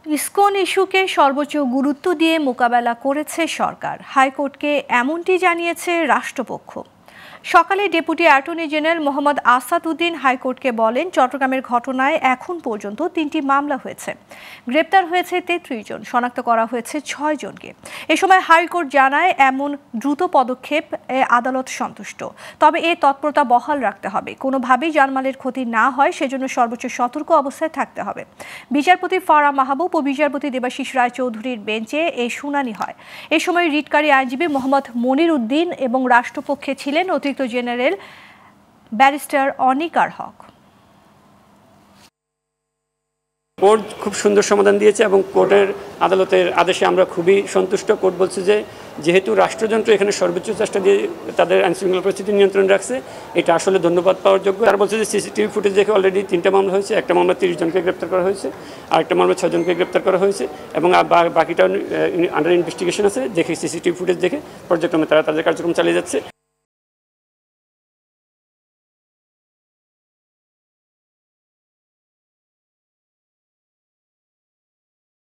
ISKCON ইস্যুকে সর্বোচ্চ গুরুত্ব দিয়ে মোকাবেলা করেছে সরকার, হাইকোর্টকে এমনটি জানিয়েছে রাষ্ট্রপক্ষ। সকালে deputy attorney general Mohammad Asad Uddin হাইকোর্টকে বলেন, চট্টগ্রামের ঘটনায় এখন পর্যন্ত ৩টি মামলা হয়েছে, গ্রেপ্তার হয়েছে ৩৩ জন, শনাক্ত করা হয়েছে ৬ জনকে। এ সময় হাইকোর্ট জানায়, এমন দ্রুত পদক্ষেপ আদালত সন্তুষ্ট, তবে এ তৎপরতা বহাল রাখতে হবে, কোনোভাবেই জানমালের ক্ষতি না হয় সেজন্য সর্বোচ্চ সতর্ক অবস্থায় থাকতে হবে। বিচারপতি ফারা মাহবুব ও বিচারপতি দেবাশিস রায় চৌধুরীর বেঞ্চে এই শুনানি হয়। এ সময় রিটকারী আইনজীবী মোহাম্মদ মনির উদ্দিন এবং রাষ্ট্রপক্ষে ছিলেন অতিরিক্ত জেনারেল ব্যারিস্টার অনিকার হক। কোর্ট খুব সুন্দর সমাধান দিয়েছে এবং কোর্টের আদালতের আদেশে আমরা খুবই সন্তুষ্ট। কোর্ট বলছে যে যেহেতু রাষ্ট্রযন্ত্র এখানে সর্বোচ্চ চেষ্টা দিয়ে তাদের আইনশৃঙ্খলা পরিস্থিতি নিয়ন্ত্রণ রাখছে, এটা আসলে ধন্যবাদ পাওয়ার যোগ্য। তারা বলছে যে সিসিটিভি ফুটেজ দেখে অলরেডি 3টা মামলা হয়েছে, একটা মামলা 30 জনকে গ্রেপ্তার করা হয়েছে, আর একটা মামলা 6 জনকে গ্রেপ্তার করা হয়েছে এবং বাকিটা আন্ডার ইনভেস্টিগেশন আছে। দেখে সিসিটিভি ফুটেজ দেখে পর্যায়ক্রমে তারা তাদের কার্যক্রম চালিয়ে যাচ্ছে।